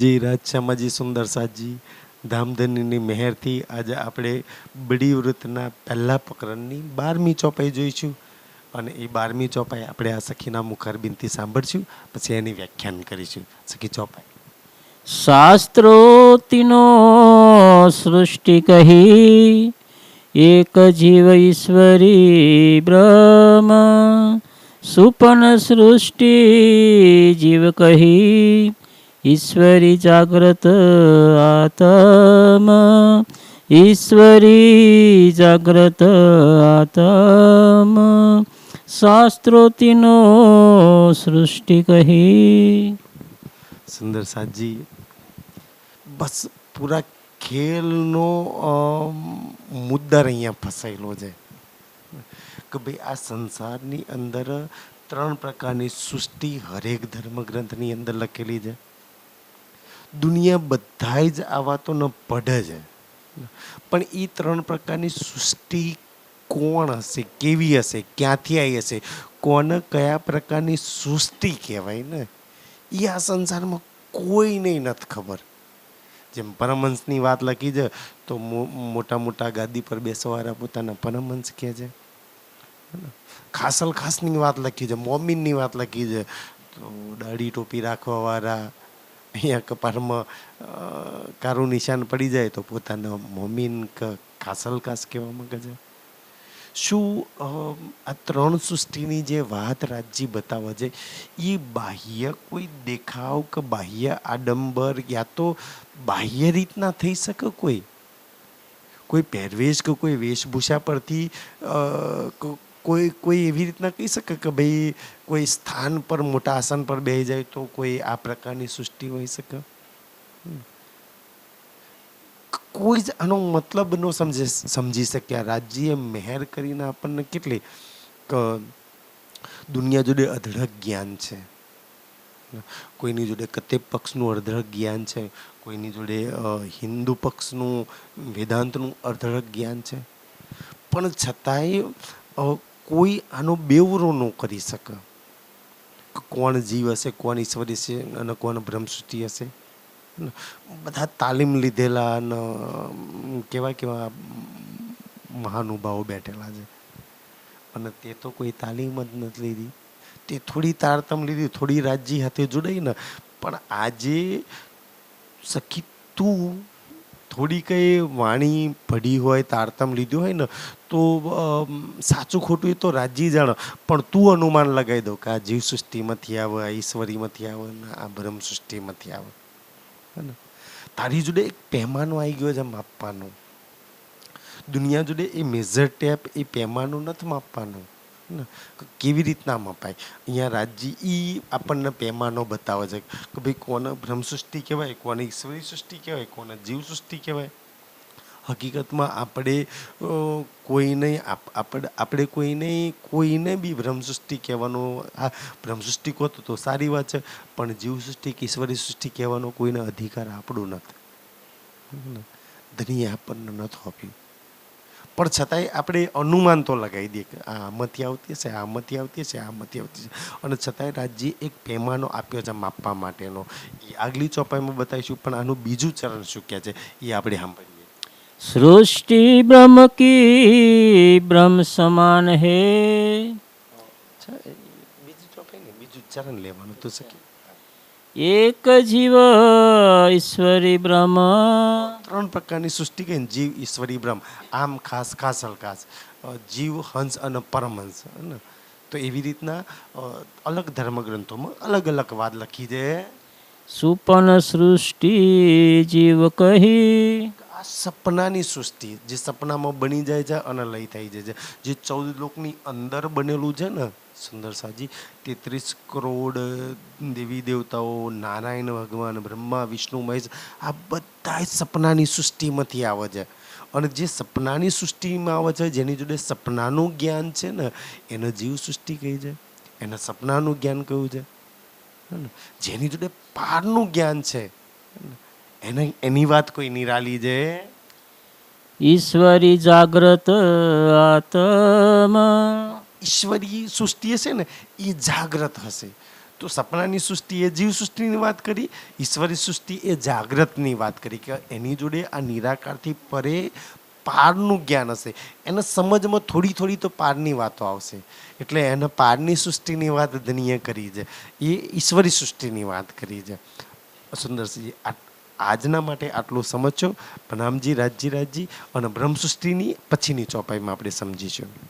જી રાજશ્યામાજી સુંદર સાજી ધામધનીની મહેરથી આજે આપણે બડી વૃત્તના પહેલા પ્રકરણની 12મી ચોપાઈ જોઈશું અને એ 12મી ચોપાઈ આપણે આ સખીના મુખારબિનથી સાંભળશું, પછી એની વ્યાખ્યાન કરીશું. સખી ચોપાઈ. શાસ્ત્રોતિનો સૃષ્ટિ કહી એક જીવ ઈશ્વરી બ્રહ્મ સુપન સૃષ્ટિ જીવ કહી ઈશ્વરી જાગ્રત આત્મ ઈશ્વરી જાગ્રત આત્મ શાસ્ત્રોતિનો સૃષ્ટિ કહી. સુંદર સાજી બસ પૂરા ખેલનો મુદ્દા અહીંયા ફસાયેલો છે કે ભાઈ આ સંસારની અંદર 3 પ્રકારની સૃષ્ટિ હરેક ધર્મગ્રંથની અંદર લખેલી છે. દુનિયા બધાય જ આ વાતોને પઢે છે, પણ એ 3 પ્રકારની સૃષ્ટિ કોણ હશે, કેવી હશે, ક્યાંથી આવી હશે, કોને કયા પ્રકારની સૃષ્ટિ કહેવાય ને એ આ સંસારમાં કોઈને નથી ખબર. જેમ પરમહંસની વાત લખી છે તો મોટા મોટા ગાદી પર બેસવાવાળા પોતાના પરમહંસ કહે છે. ખાસલ ખાસની વાત લખી છે, મોમીનની વાત લખી છે તો દાઢી ટોપી રાખવાવાળા અહીંયા કપાળમાં કારું નિશાન પડી જાય તો પોતાના મોમીન ખાસલ ખાસ કહેવા માંગે છે. શું આ 3 સૃષ્ટિની જે વાત રાજજી બતાવે છે એ બાહ્ય કોઈ દેખાવ કે બાહ્ય આડંબર યા તો બાહ્ય રીતના થઈ શકે? કોઈ પહેરવેશ કે કોઈ વેશભૂષા પરથી કોઈ એવી રીતના કહી શકે કે ભાઈ કોઈ સ્થાન પર મોટા આસન પર બેસી જાય તો કોઈ આ પ્રકારની સૃષ્ટિ હોઈ શકે? કોઈ જ આનો મતલબ ન સમજી શક્યા. રાજ્યએ મહેર કરીને આપણને કેટલી દુનિયા જોડે અઢળક જ્ઞાન છે, કોઈની જોડે કતે પક્ષનું અઢળક જ્ઞાન છે, કોઈની જોડે હિન્દુ પક્ષનું વેદાંતનું અઢળક જ્ઞાન છે, પણ છતાંય કોઈ આનો બેવરો ન કરી શકે કોણ જીવ હશે, કોણ ઈશ્વર હશે અને કોણ બ્રહ્મસૃષ્ટિ હશે. બધા તાલીમ લીધેલા અને કેવા મહાનુભાવો બેઠેલા છે અને તે તો કોઈ તાલીમ જ નથી લીધી. તે થોડી તારતમ લીધી, થોડી રાજ્ય હાથે જોડાઈ ને, પણ આજે સખી તું થોડી કઈ વાણી પઢી હોય, તારતમ લીધું હોય ને તો સાચું ખોટું એ તો રાજ્ય જાણે, પણ તું અનુમાન લગાવી દો કે આ જીવ સૃષ્ટિમાંથી આવે, આ ઈશ્વરીમાંથી આવે ને આ બ્રહ્મ સૃષ્ટિમાંથી આવે. તારી જોડે એક પેમાનો આવી ગયો છે માપવાનો. દુનિયા જોડે એ મેઝર ટેપ, એ પેમાનો નથી માપવાનો. કેવી રીતના મપાય? અહીંયા રાજ્ય ઈ આપણને પેમાનો બતાવે છે કે ભાઈ કોને બ્રહ્મ સૃષ્ટિ કહેવાય, કોને ઈશ્વરી સૃષ્ટિ કહેવાય, કોને જીવ સૃષ્ટિ કહેવાય. હકીકતમાં આપણે કોઈને બી બ્રહ્મ સૃષ્ટિ કહેવાનો, આ બ્રહ્મ સૃષ્ટિ કહો તો સારી વાત છે, પણ જીવ સૃષ્ટિ કે ઈશ્વરી સૃષ્ટિ કહેવાનો કોઈને અધિકાર આપણું નથી. ધણી આપણને નથી આપ્યું, પણ છતાંય આપણે અનુમાન તો લગાવી દઈએ કે આ આમાંથી આવતી હશે, આમાંથી આવતી હશે, આમાંથી આવતી હશે. અને છતાંય રાજ્યે એક પેમાનો આપ્યો છે માપવા માટેનો. એ આગલી ચોપાઈમાં બતાવીશું, પણ આનું બીજું ચરણ શું કહે છે એ આપણે સાંભળીએ. सृष्टि ब्रह्म की ब्रह्म समान है. બીજું ચોપાઈ ને બીજું ચરણ લેવાનું તો સખી. एक जीव ईश्वरी ब्रह्म. 3 પ્રકારની સૃષ્ટિ કઈ જીવ, ઈશ્વરી, બ્રહ્મ. આમ ખાસ હલકાસ જીવ, હંસ અને પરમહંસ. તો એવી રીતના અલગ ધર્મગ્રંથોમાં અલગ અલગ વાત લખી છે. સુપન સૃષ્ટિ જીવ કહી. આ સપનાની સૃષ્ટિ જે સપનામાં બની જાય છે અને લઈ થઈ જાય છે, જે 14 લોકની અંદર બનેલું છે ને સુંદર સાજી, 33 કરોડ દેવી દેવતાઓ, નારાયણ ભગવાન, બ્રહ્મા, વિષ્ણુ, મહેશ, આ બધા સપનાની સૃષ્ટિમાંથી આવે છે. અને જે સપનાની સૃષ્ટિમાં આવે છે, જેની જોડે સપનાનું જ્ઞાન છે ને એને જીવ સૃષ્ટિ કહી છે, એને સપનાનું જ્ઞાન કહ્યું છે. જેની જોડે પારનું જ્ઞાન છે એની વાત કોઈ નિરાલી છે. ઈશ્વરી જાગ્રત આત્મ. ઈશ્વરી સૃષ્ટિ હશે ને એ જાગ્રત હશે. તો સપનાની સૃષ્ટિ એ જીવ સૃષ્ટિની વાત કરી, ઈશ્વરી સૃષ્ટિ એ જાગ્રતની વાત કરી કે એની જોડે આ નિરાકારથી પરે પારનું જ્ઞાન હશે. એને સમજમાં થોડી થોડી તો પારની વાતો આવશે. એટલે એને પારની સૃષ્ટિની વાત ધનીએ કરી છે, એ ઈશ્વરી સૃષ્ટિની વાત કરી છે. સુંદરસિંહજી, આજના માટે આટલું સમજજો. પ્રણામજી રાજજી રાજજી. અને બ્રહ્મ સૃષ્ટિની પછીની ચોપાઈમાં આપણે સમજીશું.